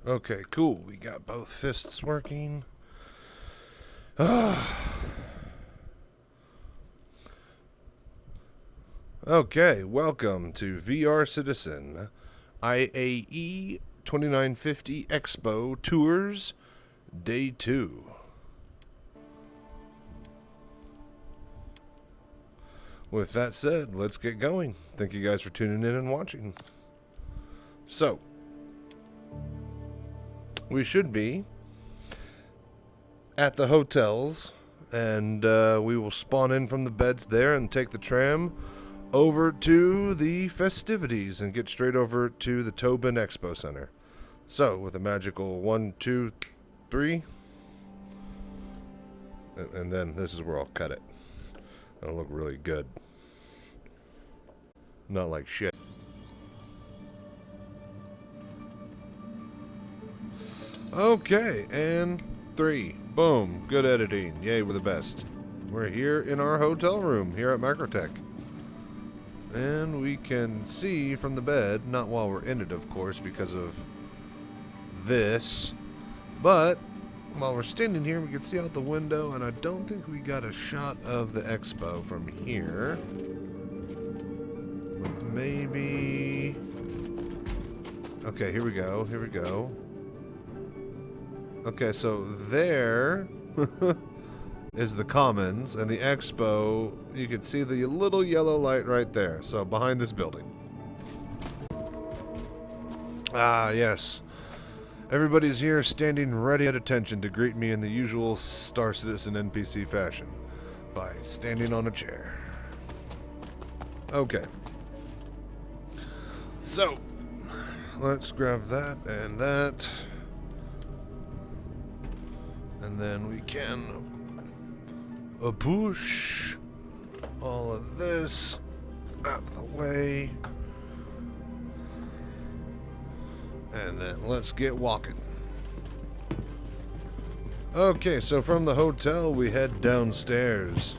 Okay, cool. We got both fists working. Okay, welcome to VR Citizen IAE 2950 Expo Tours Day 2. With that said, let's get going. Thank you guys for tuning in and watching. So, we should be at the hotels, and we will spawn in from the beds there and take the tram over to the festivities and get straight over to the Tobin Expo Center. So, with a magical 1, 2, 3, and then this is where I'll cut it. It'll look really good. Not like shit. Okay, and 3. Boom. Good editing. Yay, we're the best. We're here in our hotel room here at Microtech. And we can see from the bed, not while we're in it, of course, because of this, but while we're standing here, we can see out the window, and I don't think we got a shot of the expo from here. But maybe... Okay, here we go, here we go. Okay, so there is the Commons, and the expo, you can see the little yellow light right there, so behind this building. Ah, yes. Everybody's here standing ready at attention to greet me in the usual Star Citizen NPC fashion by standing on a chair. Okay. So, let's grab that and that. And then we can push all of this out of the way. And then let's get walking. Okay, so from the hotel we head downstairs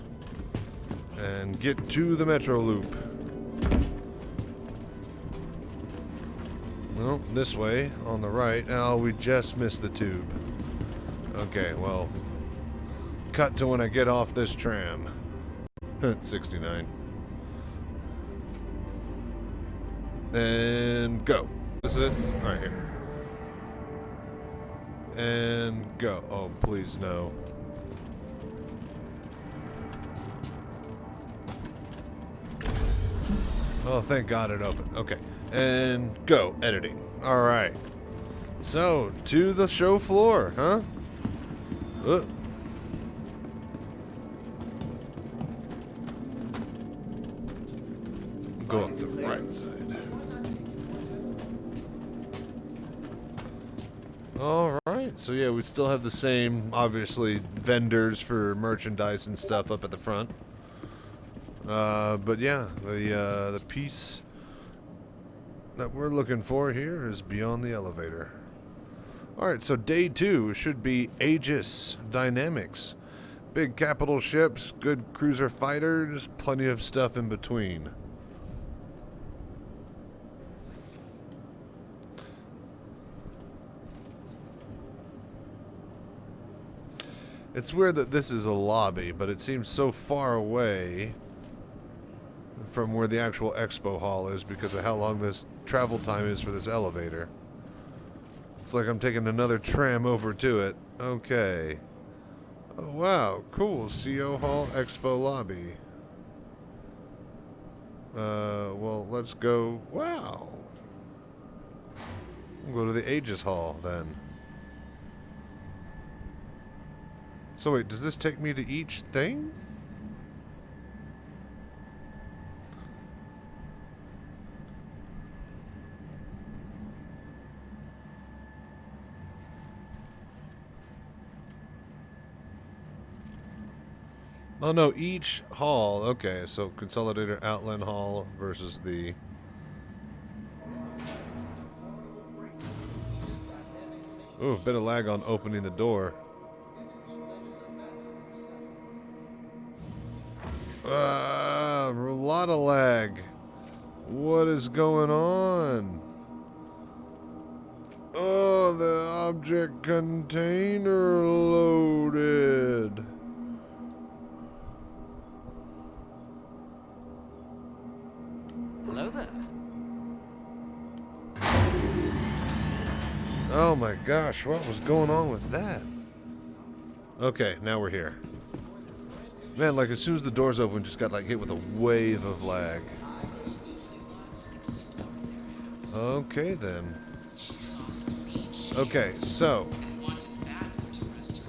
and get to the Metro Loop. Well, this way on the right. Oh, we just missed the tube. Okay, well, cut to when I get off this tram. 69. And go. This is it? Right here. And go. Oh, please no. Oh, thank God it opened. Okay. And go. Editing. Alright. So, to the show floor, huh? Go up the right side. Alright, so yeah, we still have the same, obviously, vendors for merchandise and stuff up at the front. But yeah, the piece that we're looking for here is beyond the elevator. Alright, so day 2 should be Aegis Dynamics. Big capital ships, good cruiser fighters, plenty of stuff in between. It's weird that this is a lobby, but it seems so far away from where the actual expo hall is because of how long this travel time is for this elevator. It's like I'm taking another tram over to it. Okay. Oh, wow. Cool. CO Hall Expo Lobby. Well, let's go. Wow. We'll go to the Aegis Hall, then. So wait, does this take me to each thing? Oh no, each hall. Okay, so Consolidator Outland Hall versus the... Ooh, a bit of lag on opening the door. A lot of lag. What is going on? Oh, Oh, the object container loaded. Hello there. Oh my gosh, what was going on with that? Okay, now we're here. Man, like as soon as the doors open, just got like hit with a wave of lag. Okay then. Okay, so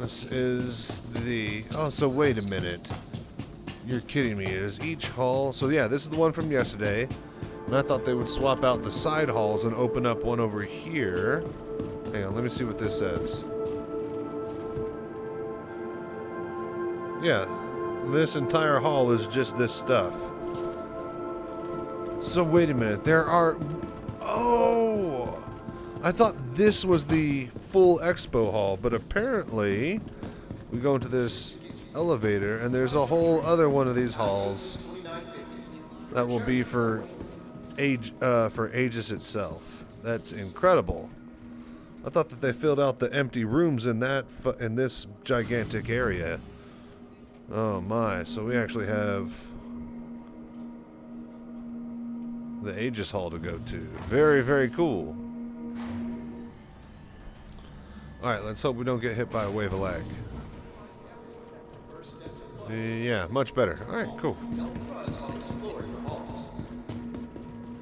this is the... Oh, so wait a minute. You're kidding me. It is each hall. So yeah, this is the one from yesterday. And I thought they would swap out the side halls and open up one over here. Hang on, let me see what this says. Yeah, this entire hall is just this stuff. So wait a minute. There are... Oh! I thought this was the full expo hall, but apparently we go into this elevator and there's a whole other one of these halls that will be for Aegis itself. That's incredible. I thought that they filled out the empty rooms in this gigantic area. Oh my, so we actually have the Aegis Hall to go to. Very, very cool. Alright, let's hope we don't get hit by a wave of lag. Yeah, much better. Alright, cool.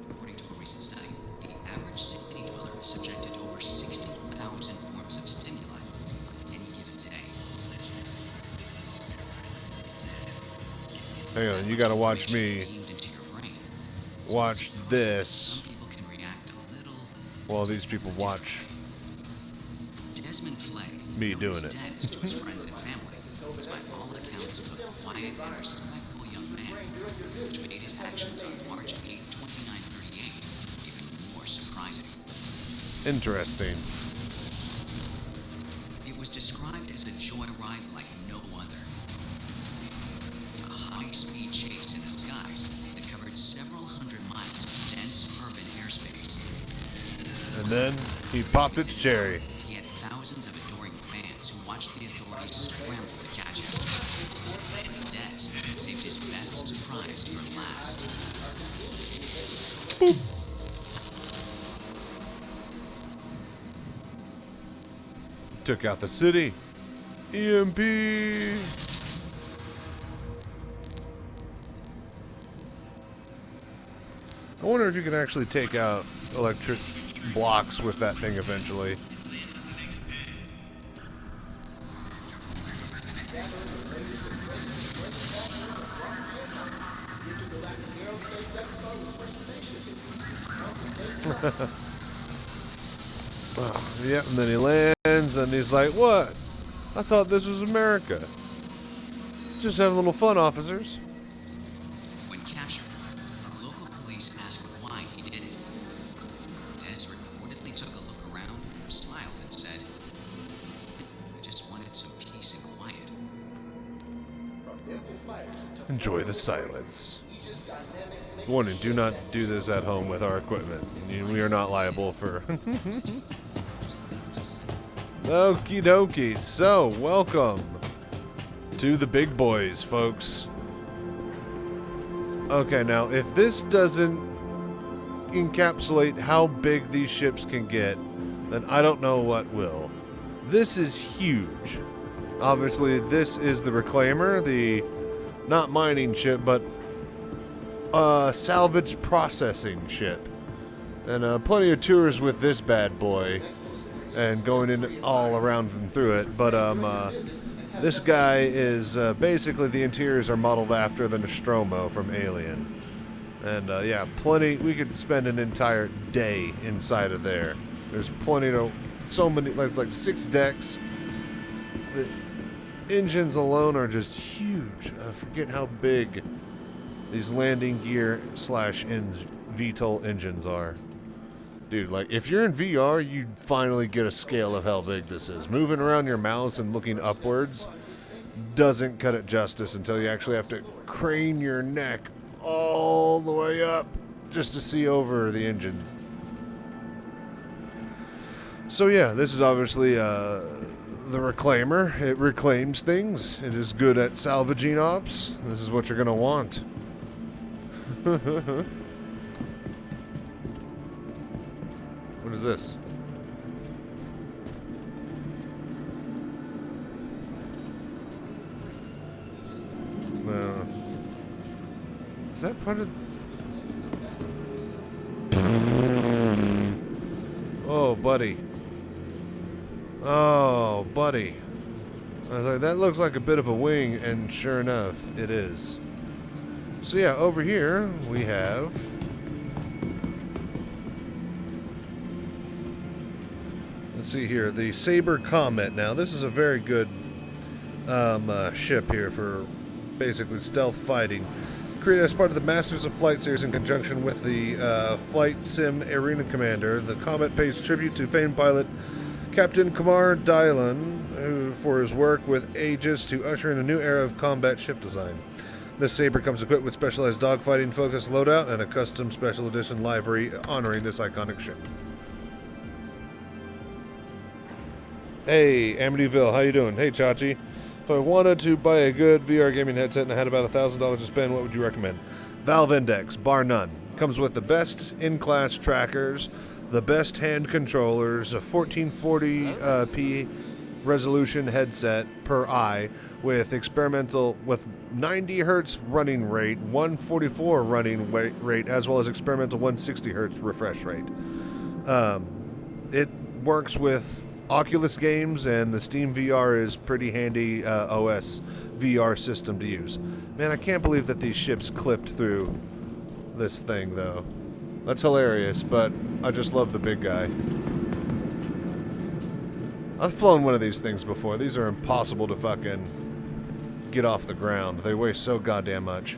According to a recent study, the average city dweller is subjected to over 60,000 forms of stimuli on any given day. Hang on, you gotta watch me Aimed into your brain. watch this People can react a little while these people watch Desmond Flay, me known doing as it. Des to his friends and family, was by all accounts a quiet and respectful young man, which made his actions on March 8, 2938 even more surprising. Interesting. It was described as a joyride like no other. A high-speed chase in the skies that covered several hundred miles of dense urban airspace. And then he popped its cherry. He had thousands of adoring fans who watched the authorities scramble to catch him. Des saved his best surprise for last. Boop. Took out the city. EMP. I wonder if you can actually take out electric blocks with that thing eventually. Yep, and then he lands and he's like, "What? I thought this was America. Just having a little fun, officers." When captured, local police asked why he did it. Des reportedly took a look around, smiled, and said, "I just wanted some peace and quiet." Enjoy the silence. Warning, do not do this at home with our equipment. We are not liable for... Okie dokie. So, welcome to the big boys, folks. Okay, now, if this doesn't encapsulate how big these ships can get, then I don't know what will. This is huge. Obviously, this is the Reclaimer, the not mining ship, but salvage processing ship. And plenty of tours with this bad boy and going in all around and through it. But this guy is basically, the interiors are modeled after the Nostromo from Alien. And yeah, plenty. We could spend an entire day inside of there. There's plenty to, so many, like 6 decks. The engines alone are just huge. I forget how big these landing gear / VTOL engines are. Dude, like, if you're in VR, you finally get a scale of how big this is. Moving around your mouse and looking upwards doesn't cut it justice until you actually have to crane your neck all the way up just to see over the engines. So yeah, this is obviously the Reclaimer. It reclaims things. It is good at salvaging ops. This is what you're gonna want. What is this? Is that part of... Oh, buddy. Oh, buddy. I was like, that looks like a bit of a wing, and sure enough, it is. So yeah, over here, we have... Let's see here, the Saber Comet. Now, this is a very good ship here for basically stealth fighting. Created as part of the Masters of Flight series in conjunction with the Flight Sim Arena Commander, the Comet pays tribute to famed pilot Captain Kumar Dylan for his work with Aegis to usher in a new era of combat ship design. This Saber comes equipped with specialized dogfighting focused loadout and a custom special edition livery honoring this iconic ship. Hey, Amityville, how you doing? Hey, Chachi. If I wanted to buy a good VR gaming headset and I had about $1,000 to spend, what would you recommend? Valve Index, bar none. Comes with the best in-class trackers, the best hand controllers, a 1440p resolution headset per eye with 90 hertz running rate, 144 running rate, as well as experimental 160 hertz refresh rate. It works with Oculus games, and the Steam VR is pretty handy OS VR system to use. Man, I can't believe that these ships clipped through this thing, though. That's hilarious, but I just love the big guy. I've flown one of these things before. These are impossible to fucking get off the ground. They weigh so goddamn much.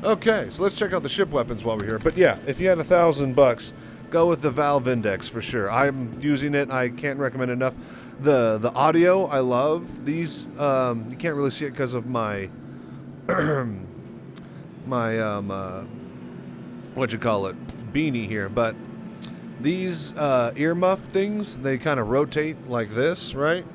Okay, so let's check out the ship weapons while we're here. But yeah, if you had $1,000, go with the Valve Index for sure. I'm using it. I can't recommend enough. The audio, I love. These, you can't really see it because of my, what you call it, beanie here. But these earmuff things, they kind of rotate like this, right?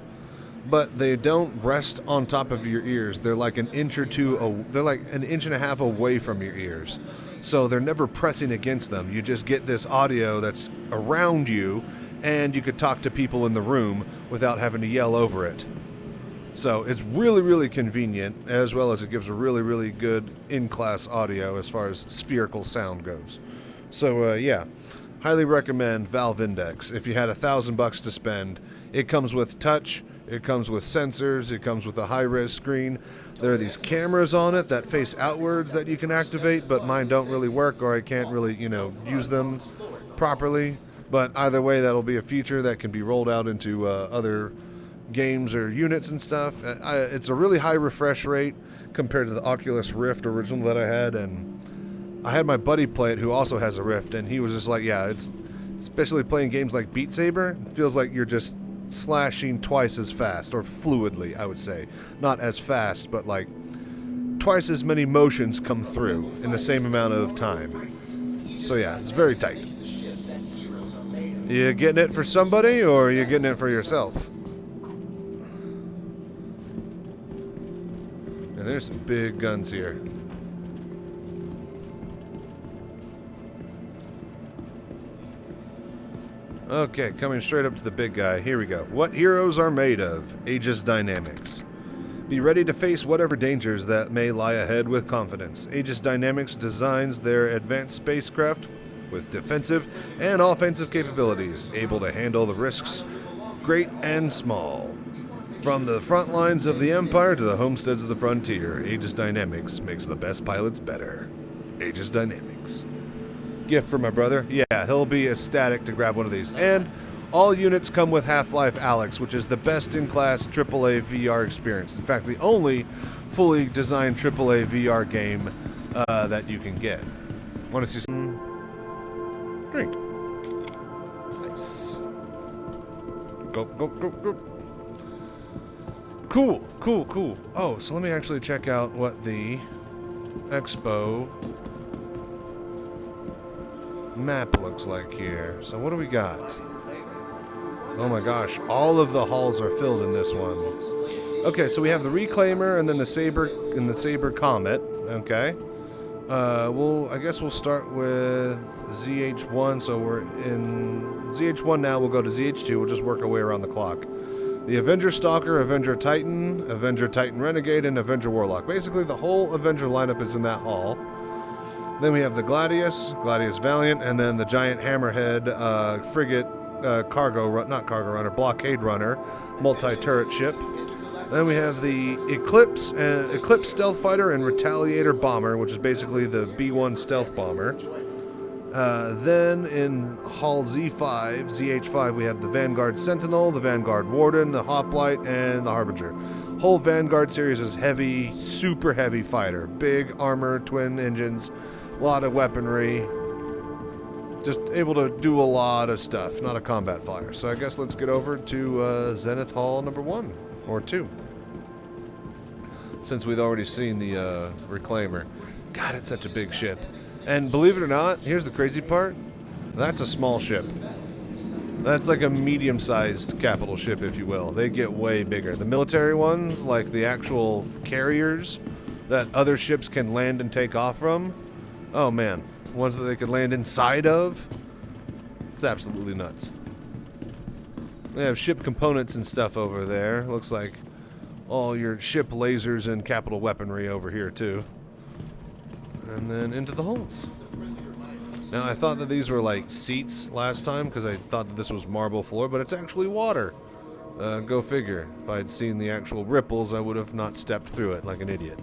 But they don't rest on top of your ears. They're like an inch or two, they're like an inch and a half away from your ears. So they're never pressing against them. You just get this audio that's around you, and you could talk to people in the room without having to yell over it. So it's really, really convenient, as well as it gives a really, really good in-class audio as far as spherical sound goes. So yeah, highly recommend Valve Index. If you had $1,000 to spend, it comes with touch, it comes with sensors, it comes with a high-res screen. There are these cameras on it that face outwards that you can activate, but mine don't really work, or I can't really, use them properly. But either way, that'll be a feature that can be rolled out into other games or units and stuff. It's a really high refresh rate compared to the Oculus Rift original that I had, and I had my buddy play it who also has a Rift, and he was just like, yeah, it's especially playing games like Beat Saber, it feels like you're just slashing twice as fast, or fluidly, I would say. Not as fast, but like twice as many motions come through in the same amount of time. So yeah, it's very tight. You getting it for somebody, or are you getting it for yourself? And there's some big guns here. Okay, coming straight up to the big guy. Here we go. What heroes are made of? Aegis Dynamics. Be ready to face whatever dangers that may lie ahead with confidence. Aegis Dynamics designs their advanced spacecraft with defensive and offensive capabilities, able to handle the risks, great and small. From the front lines of the Empire to the homesteads of the frontier, Aegis Dynamics makes the best pilots better. Aegis Dynamics. Gift for my brother. Yeah, he'll be ecstatic to grab one of these. And all units come with Half-Life Alyx, which is the best-in-class AAA VR experience. In fact, the only fully designed AAA VR game that you can get. Want to see some drink? Nice. Go, go, go, go. Cool, cool, cool. Oh, so let me actually check out what the Expo Map looks like here. So what do we got? Oh my gosh, all of the halls are filled in this one. Okay, so we have the Reclaimer and then the Saber Comet. Okay. I guess we'll start with ZH1. So we're in ZH1 now. We'll go to ZH2. We'll just work our way around the clock. The Avenger Stalker, Avenger Titan Renegade, and Avenger Warlock. Basically, the whole Avenger lineup is in that hall. Then we have the Gladius Valiant, and then the giant Hammerhead frigate blockade runner, multi-turret ship. Then we have the Eclipse Stealth Fighter and Retaliator Bomber, which is basically the B-1 stealth bomber. Then in Hall ZH5, we have the Vanguard Sentinel, the Vanguard Warden, the Hoplite, and the Harbinger. Whole Vanguard series is heavy, super heavy fighter. Big armor, twin engines, a lot of weaponry. Just able to do a lot of stuff, not a combat flyer. So I guess let's get over to Zenith Hall number 1. Or 2. Since we've already seen the Reclaimer. God, it's such a big ship. And believe it or not, here's the crazy part. That's a small ship. That's like a medium-sized capital ship, if you will. They get way bigger. The military ones, like the actual carriers that other ships can land and take off from. Oh man, ones that they could land inside of. It's absolutely nuts. They have ship components and stuff over there. Looks like all your ship lasers and capital weaponry over here too. And then into the halls. Now I thought that these were like seats last time because I thought that this was marble floor, but it's actually water. Go figure. If I'd seen the actual ripples, I would have not stepped through it like an idiot.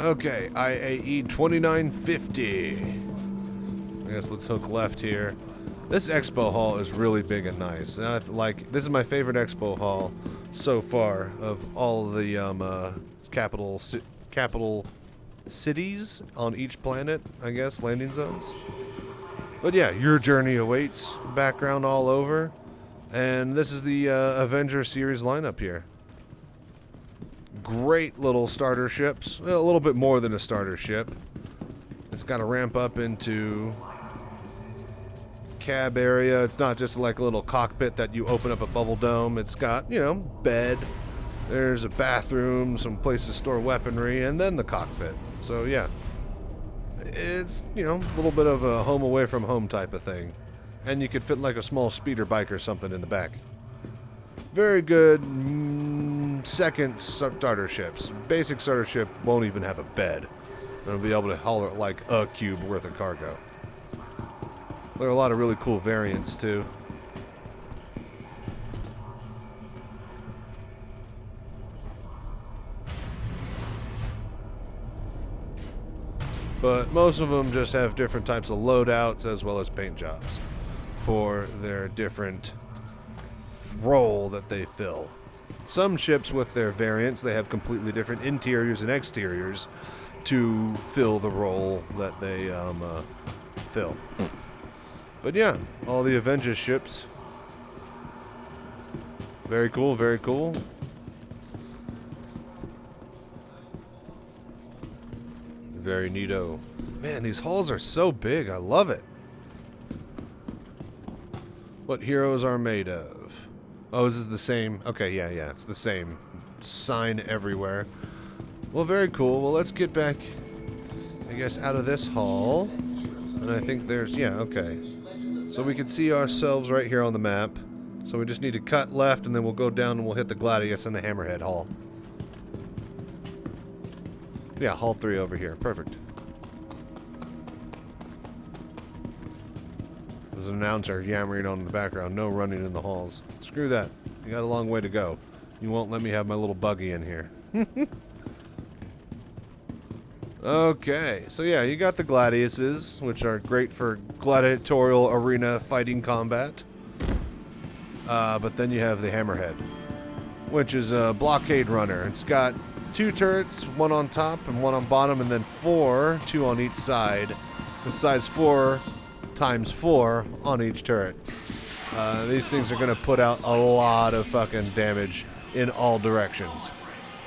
Okay, IAE 2950. I guess let's hook left here. This Expo Hall is really big and nice. And this is my favorite Expo Hall so far of all the capital cities on each planet, I guess, landing zones. But yeah, your journey awaits. Background all over. And this is the Avenger Series lineup here. Great little starter ships. Well, a little bit more than a starter ship. It's got to ramp up into cab area. It's not just like a little cockpit that you open up a bubble dome. It's got, bed. There's a bathroom, some place to store weaponry, and then the cockpit. So yeah, it's, a little bit of a home away from home type of thing. And you could fit like a small speeder bike or something in the back. Very good second starter ships. Basic starter ship won't even have a bed. It'll be able to haul it like a cube worth of cargo. There are a lot of really cool variants too. But most of them just have different types of loadouts as well as paint jobs for their different role that they fill. Some ships with their variants, they have completely different interiors and exteriors to fill the role that they fill. But yeah, all the Avengers ships. Very cool, very cool. Very neato. Man, these halls are so big. I love it. What heroes are made of? Oh, this is the same. Okay, yeah, it's the same sign everywhere. Well, very cool. Well, let's get back, I guess, out of this hall. And I think there's, yeah, okay. So we can see ourselves right here on the map. So we just need to cut left, and then we'll go down and we'll hit the Gladius and the Hammerhead Hall. Yeah, Hall 3 over here. Perfect. There's an announcer yammering on in the background. No running in the halls. Screw that. You got a long way to go. You won't let me have my little buggy in here. Okay, so yeah, you got the Gladiuses, which are great for gladiatorial arena fighting combat. But then you have the Hammerhead, which is a blockade runner. It's got 2 turrets, 1 on top and 1 on bottom, and then 4, 2 on each side. The size 4 times 4 on each turret. These things are going to put out a lot of fucking damage in all directions.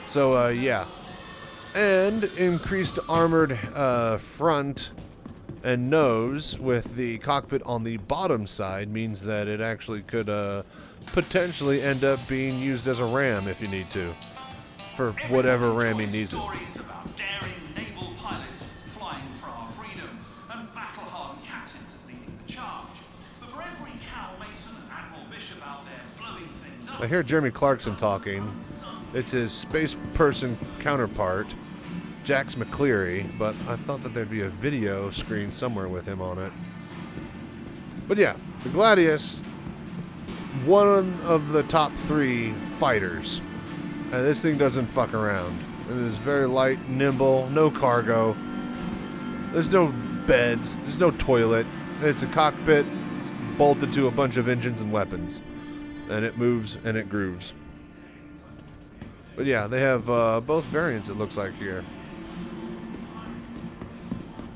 So, yeah. And increased armored front And nose with the cockpit on the bottom side means that it actually could potentially end up being used as a ram if you need to, for whatever ramming needs it. Stories about daring naval pilots flying for our freedom and battle-hardened captains leading the charge. But for every Cal Mason and Admiral Bishop out there blowing things up, I hear Jeremy Clarkson talking. It's his space person counterpart, Jax McCleary, but I thought that there'd be a video screen somewhere with him on it. But yeah, the Gladius, one of the top 3 fighters. And this thing doesn't fuck around. It is very light, nimble, no cargo. There's no beds, there's no toilet. It's a cockpit, it's bolted to a bunch of engines and weapons. And it moves and it grooves. But yeah, they have both variants, it looks like, here.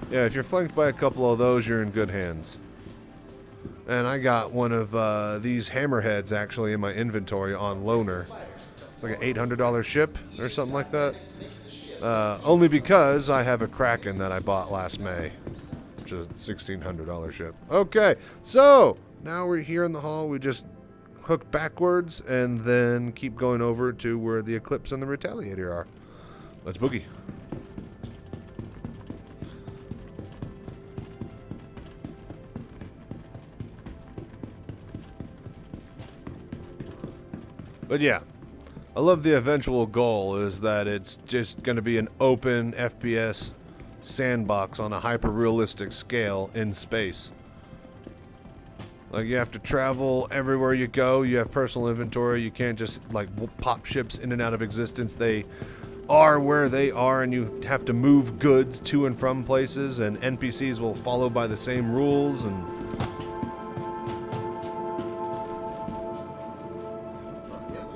Yeah, if you're flanked by a couple of those, you're in good hands. And I got one of these hammerheads, actually, in my inventory on loaner. It's like an $800 ship or something like that. Only because I have a Kraken that I bought last May, which is a $1,600 ship. Okay, so now we're here in the hall. We just hook backwards and then keep going over to where the Eclipse and the Retaliator are. Let's boogie. But yeah, I love the eventual goal is that it's just going to be an open FPS sandbox on a hyper-realistic scale in space. Like, you have to travel everywhere you go. You have personal inventory. You can't just, like, pop ships in and out of existence. They are where they are, and you have to move goods to and from places, and NPCs will follow by the same rules, and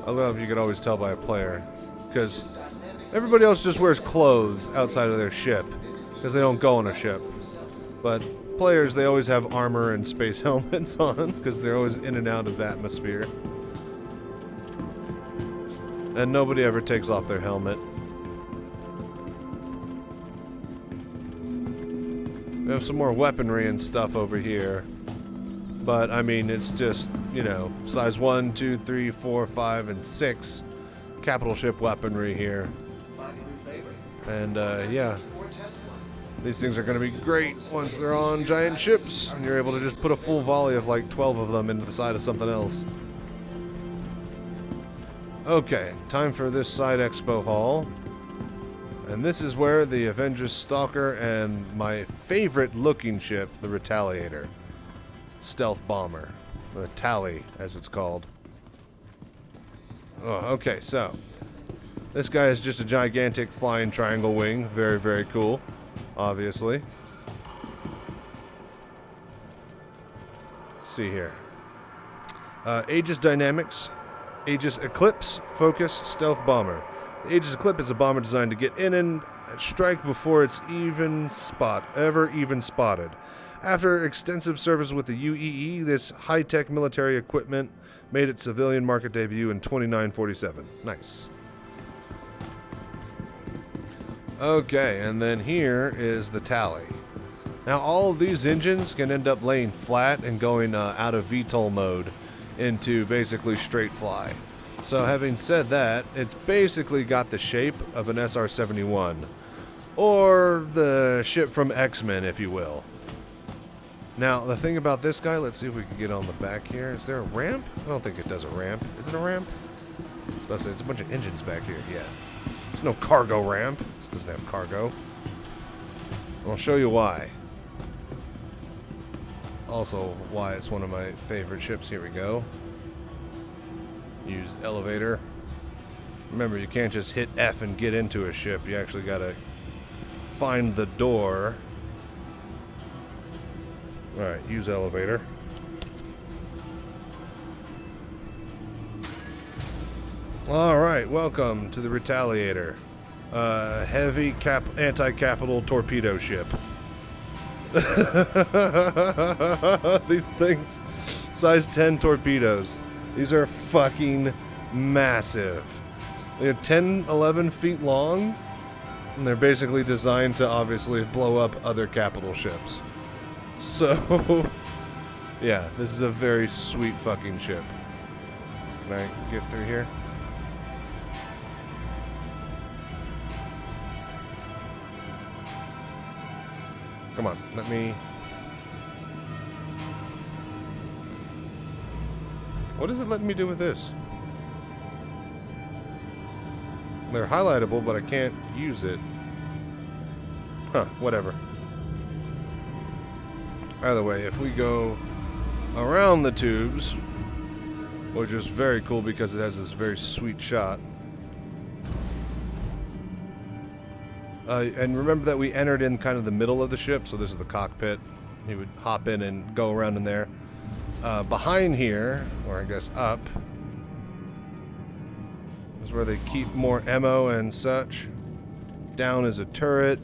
I love you could always tell by a player, because everybody else just wears clothes outside of their ship, because they don't go on a ship. But players, they always have armor and space helmets on, because they're always in and out of the atmosphere. And nobody ever takes off their helmet. We have some more weaponry and stuff over here. But, I mean, it's just, you know, size 1, 2, 3, 4, 5, and 6 capital ship weaponry here. And, yeah. These things are going to be great once they're on giant ships, and you're able to just put a full volley of like 12 of them into the side of something else. Okay, time for this side expo hall. And this is where the Avenger Stalker and my favorite looking ship, the Retaliator. Stealth bomber. The Tally, as it's called. Oh, okay, so. This guy is just a gigantic flying triangle wing. Very, very cool. Obviously. Let's see here. Aegis Dynamics. Aegis Eclipse Focus Stealth Bomber. The Aegis Eclipse is a bomber designed to get in and strike before it's even spotted. After extensive service with the UEE, this high-tech military equipment made its civilian market debut in 2947. Nice. Okay, and then here is the Tally. Now, all of these engines can end up laying flat and going out of VTOL mode into basically straight fly. So having said that, it's basically got the shape of an SR-71, or the ship from X-Men, if you will. Now, the thing about this guy, let's see if we can get on the back here. Is there a ramp? I don't think it does a ramp. Is it a ramp? I was about to say, it's a bunch of engines back here. Yeah. There's no cargo ramp. This doesn't have cargo. I'll show you why. Also, why it's one of my favorite ships. Here we go. Use elevator. Remember, you can't just hit F and get into a ship. You actually gotta find the door. Alright, use elevator. Alright, welcome to the Retaliator. Heavy anti-capital torpedo ship. These things, size 10 torpedoes. These are fucking massive. They're 10, 11 feet long, and they're basically designed to obviously blow up other capital ships. So, yeah, this is a very sweet fucking ship. Can I get through here? Come on, let me... What is it letting me do with this? They're highlightable, but I can't use it. Huh, whatever. Either way, if we go around the tubes, which is very cool because it has this very sweet shot. And remember that we entered in kind of the middle of the ship, so this is the cockpit. You would hop in and go around in there. Behind here, or I guess up, is where they keep more ammo and such. Down is a turret.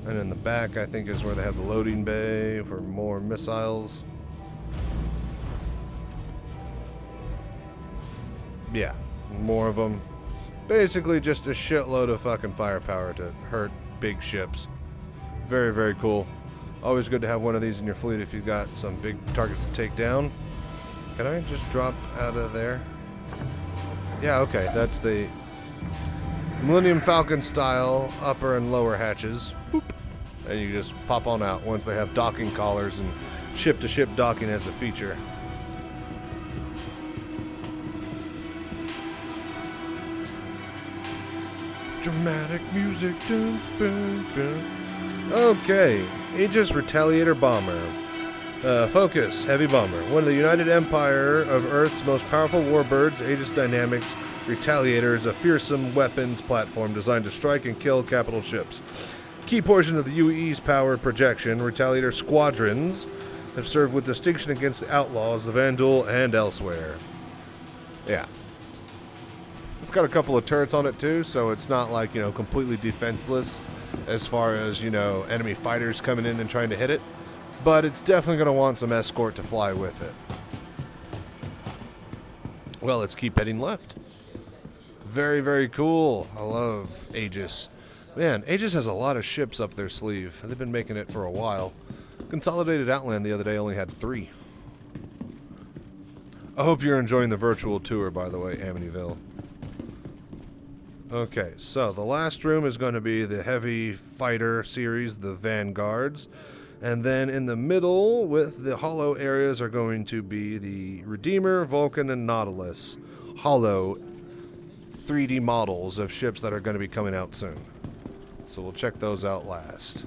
And in the back, I think, is where they have the loading bay for more missiles. Yeah, more of them. Basically just a shitload of fucking firepower to hurt big ships. Very, very cool. Always good to have one of these in your fleet if you've got some big targets to take down. Can I just drop out of there? Yeah, okay, that's the Millennium Falcon style upper and lower hatches. Boop. And you just pop on out once they have docking collars and ship-to-ship docking as a feature. Dramatic music. Dun, dun, dun. Okay, Aegis Retaliator bomber. Focus, heavy bomber. One of the United Empire of Earth's most powerful warbirds, Aegis Dynamics Retaliator is a fearsome weapons platform designed to strike and kill capital ships. Key portion of the UEE's power projection, Retaliator squadrons have served with distinction against the outlaws, the Vandal, and elsewhere. Yeah. It's got a couple of turrets on it too, so it's not like, you know, completely defenseless as far as, you know, enemy fighters coming in and trying to hit it. But it's definitely going to want some escort to fly with it. Well, let's keep heading left. Very, very cool. I love Aegis. Man, Aegis has a lot of ships up their sleeve. They've been making it for a while. Consolidated Outland the other day only had 3. I hope you're enjoying the virtual tour, by the way, Amityville. Okay, so the last room is going to be the heavy fighter series, the Vanguards. And then in the middle with the hollow areas are going to be the Redeemer, Vulcan, and Nautilus. Hollow 3D models of ships that are going to be coming out soon. So we'll check those out last.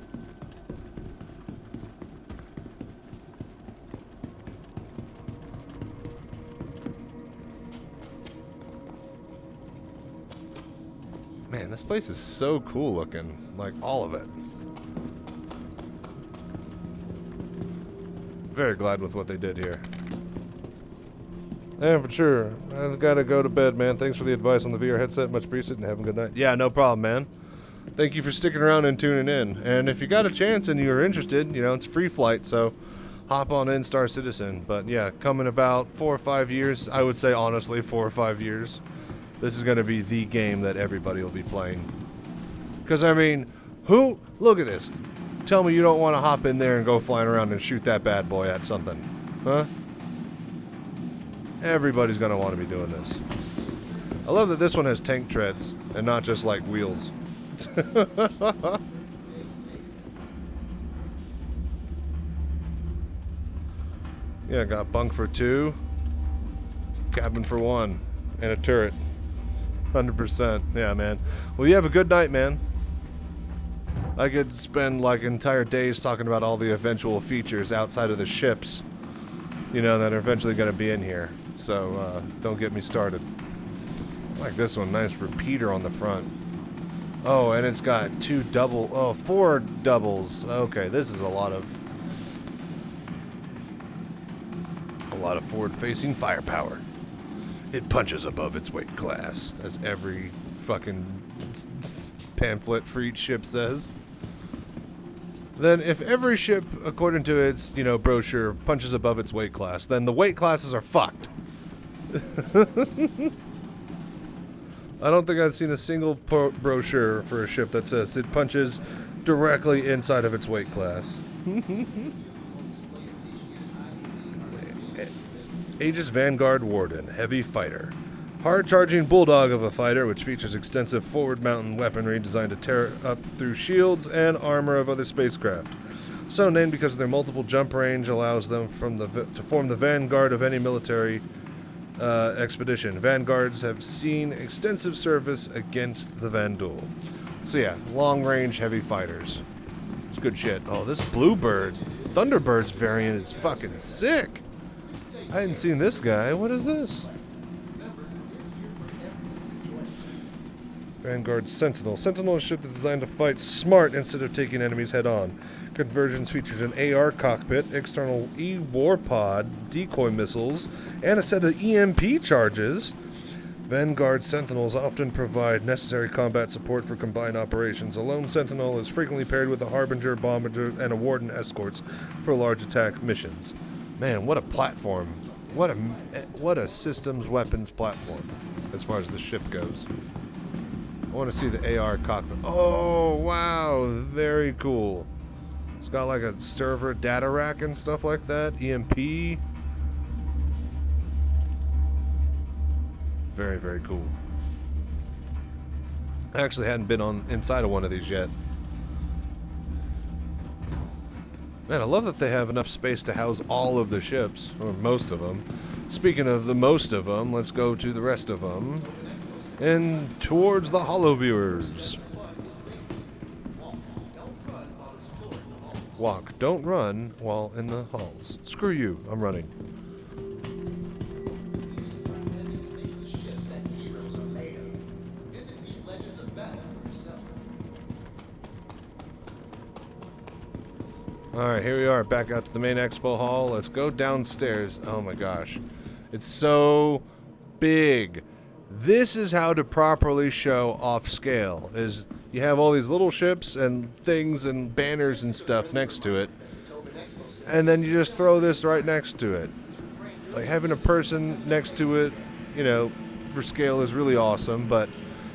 Man, this place is so cool looking. Like, all of it. Very glad with what they did here. Yeah, for sure. I gotta go to bed, man. Thanks for the advice on the VR headset. Much appreciated, and have a good night. Yeah, no problem, man. Thank you for sticking around and tuning in. And if you got a chance and you're interested, you know, it's free flight, so hop on in, Star Citizen. But yeah, coming about 4 or 5 years, I would say honestly 4 or 5 years, this is going to be the game that everybody will be playing. Because, I mean, look at this. Tell me you don't want to hop in there and go flying around and shoot that bad boy at something. Huh? Everybody's going to want to be doing this. I love that this one has tank treads and not just like wheels. Yeah, got bunk for 2, cabin for 1, and a turret. 100%. Yeah, man. Well, you have a good night, man. I could spend like entire days talking about all the eventual features outside of the ships, you know, that are eventually going to be in here. So don't get me started. I like this one. Nice repeater on the front. Oh, and it's got 4 doubles. Okay, this is a lot of forward-facing firepower. It punches above its weight class, as every fucking pamphlet for each ship says. Then if every ship, according to its, you know, brochure, punches above its weight class, then the weight classes are fucked. I don't think I've seen a single brochure for a ship that says it punches directly inside of its weight class. Aegis Vanguard Warden, heavy fighter. Hard-charging bulldog of a fighter, which features extensive forward-mounted weaponry designed to tear up through shields and armor of other spacecraft. So named because their multiple jump range allows them to form the vanguard of any military expedition. Vanguards have seen extensive service against the Vandal. So yeah, long-range heavy fighters. It's good shit. Oh, this Bluebird, this Thunderbird's variant is fucking sick. I hadn't seen this guy. What is this? Vanguard Sentinel. Sentinel is a ship that's designed to fight smart instead of taking enemies head-on. Conversions features an AR cockpit, external E-war pod, decoy missiles, and a set of EMP charges. Vanguard Sentinels often provide necessary combat support for combined operations. A lone Sentinel is frequently paired with a Harbinger, Bomber, and a Warden escorts for large attack missions. Man, what a platform. What a systems weapons platform as far as the ship goes. I want to see the AR cockpit. Oh, wow. Very cool. It's got like a server data rack and stuff like that. EMP. Very, very cool. I actually hadn't been inside of one of these yet. Man, I love that they have enough space to house all of the ships, or most of them. Speaking of the most of them, let's go to the rest of them. And towards the Hollow Viewers. Walk, don't run while in the halls. Screw you, I'm running. Alright, here we are, back out to the main expo hall. Let's go downstairs. Oh my gosh. It's so big. This is how to properly show off scale, is you have all these little ships and things and banners and stuff next to it, and then you just throw this right next to it. Like having a person next to it, you know, for scale is really awesome, but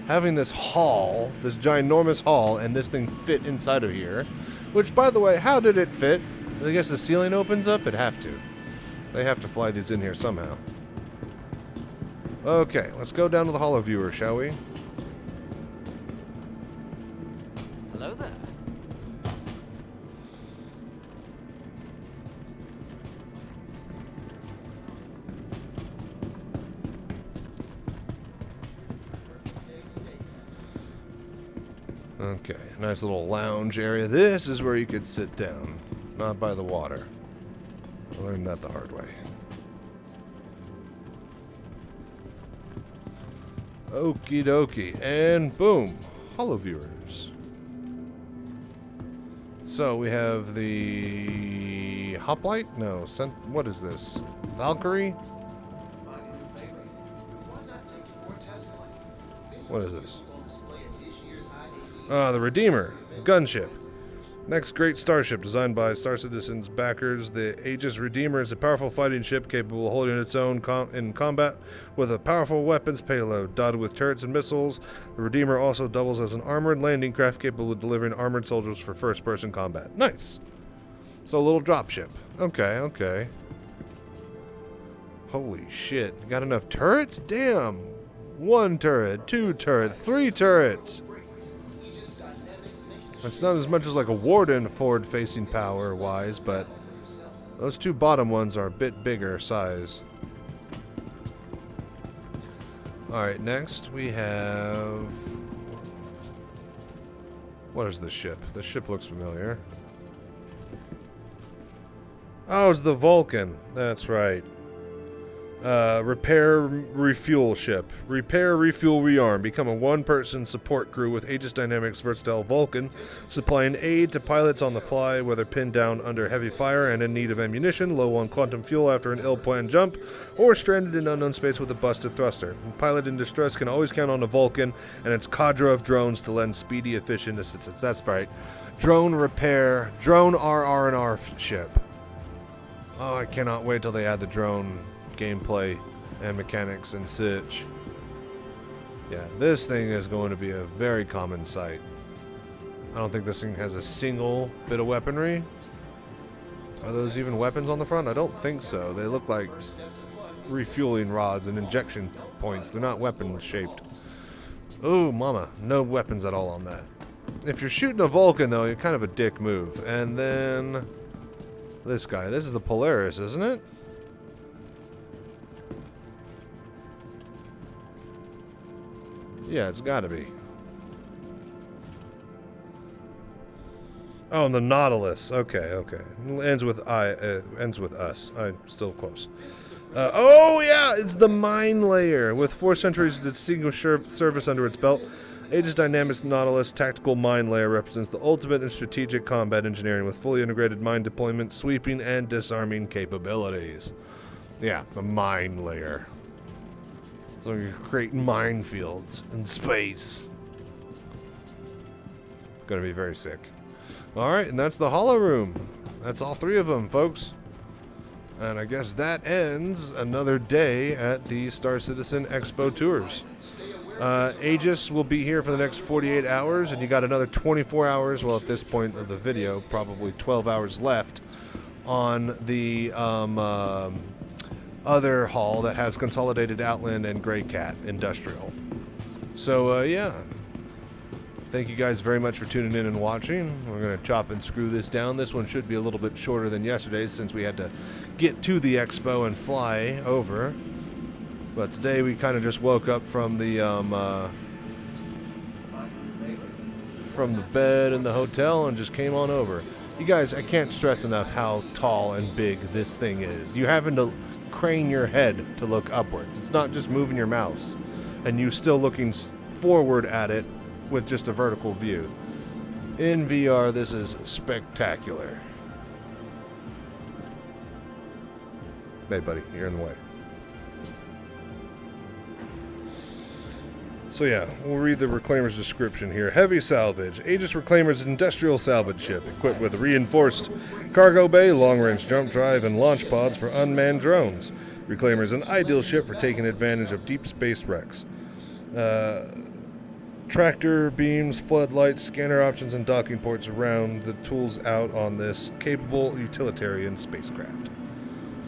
having this hall, this ginormous hall, and this thing fit inside of here, which, by the way, how did it fit? I guess the ceiling opens up? It'd have to. They have to fly these in here somehow. Okay, let's go down to the Hollow Viewer, shall we? Hello there. Okay, nice little lounge area. This is where you could sit down, not by the water. I learned that the hard way. Okie dokie, and boom, Hollow Viewers. So we have the Hoplite? No, what is this? Valkyrie? What is this? The Redeemer, Gunship. Next great starship designed by Star Citizen's backers, the Aegis Redeemer is a powerful fighting ship capable of holding its own in combat with a powerful weapons payload. Dotted with turrets and missiles, the Redeemer also doubles as an armored landing craft capable of delivering armored soldiers for first-person combat. Nice! So a little dropship. Okay, okay. Holy shit. Got enough turrets? Damn! 1 turret, 2 turrets, 3 turrets! That's not as much as like a Warden forward-facing power-wise, but those 2 bottom ones are a bit bigger size. Alright, next we have... What is this ship? This ship looks familiar. Oh, it's the Vulcan. That's right. Repair, refuel ship. Repair, refuel, rearm. Become a 1-person support crew with Aegis Dynamics versatile Vulcan, supplying aid to pilots on the fly, whether pinned down under heavy fire and in need of ammunition, low on quantum fuel after an ill-planned jump, or stranded in unknown space with a busted thruster. A pilot in distress can always count on a Vulcan and its cadre of drones to lend speedy, efficient assistance. That's right. Drone repair, drone RR&R ship. Oh, I cannot wait till they add the drone gameplay and mechanics and such. Yeah, this thing is going to be a very common sight. I don't think this thing has a single bit of weaponry. Are those even weapons on the front? I don't think so. They look like refueling rods and injection points. They're not weapon shaped. Oh, mama. No weapons at all on that. If you're shooting a Vulcan, though, you're kind of a dick move. And then this guy. This is the Polaris, isn't it? Yeah, it's gotta be. Oh, the Nautilus. Okay, okay. Ends with ends with us. I'm still close. Oh yeah, it's the mine layer. With 4 centuries of distinguished service under its belt, Aegis Dynamics Nautilus Tactical Mine Layer represents the ultimate in strategic combat engineering with fully integrated mine deployment, sweeping, and disarming capabilities. Yeah, the mine layer. So you're creating minefields in space. Gonna be very sick. Alright, and that's the Hollow Room. That's all 3 of them, folks. And I guess that ends another day at the Star Citizen Expo Tours. Aegis will be here for the next 48 hours, and you got another 24 hours, well, at this point of the video, probably 12 hours left on the other hall that has Consolidated Outland and Grey Cat Industrial. So, yeah. Thank you guys very much for tuning in and watching. We're going to chop and screw this down. This one should be a little bit shorter than yesterday's since we had to get to the expo and fly over. But today we kind of just woke up from the bed in the hotel and just came on over. You guys, I can't stress enough how tall and big this thing is. You're having to crane your head to look upwards. It's not just moving your mouse and you still looking forward at it with just a vertical view. In VR, this is spectacular. Hey, buddy, you're in the way. So yeah, we'll read the Reclaimer's description here. Heavy salvage. Aegis Reclaimer's industrial salvage ship, equipped with reinforced cargo bay, long-range jump drive, and launch pods for unmanned drones. Reclaimer is an ideal ship for taking advantage of deep space wrecks. Tractor, beams, floodlights, scanner options, and docking ports around the tools out on this capable utilitarian spacecraft.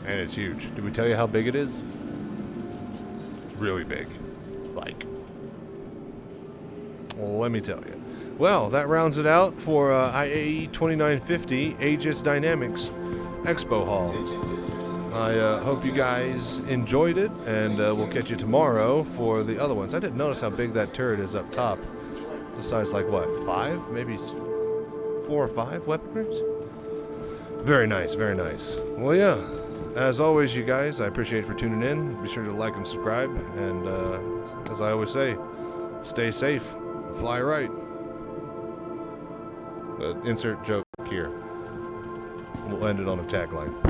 And it's huge. Did we tell you how big it is? It's really big. Like, well, let me tell you. Well, that rounds it out for IAE 2950 Aegis Dynamics Expo Hall. I hope you guys enjoyed it, and we'll catch you tomorrow for the other ones. I didn't notice how big that turret is up top. It's the size like, what, 5? Maybe 4 or 5 weapons? Very nice, very nice. Well, yeah, as always, you guys, I appreciate you for tuning in. Be sure to like and subscribe, and as I always say, stay safe, fly right. Insert joke here. We'll end it on a tagline.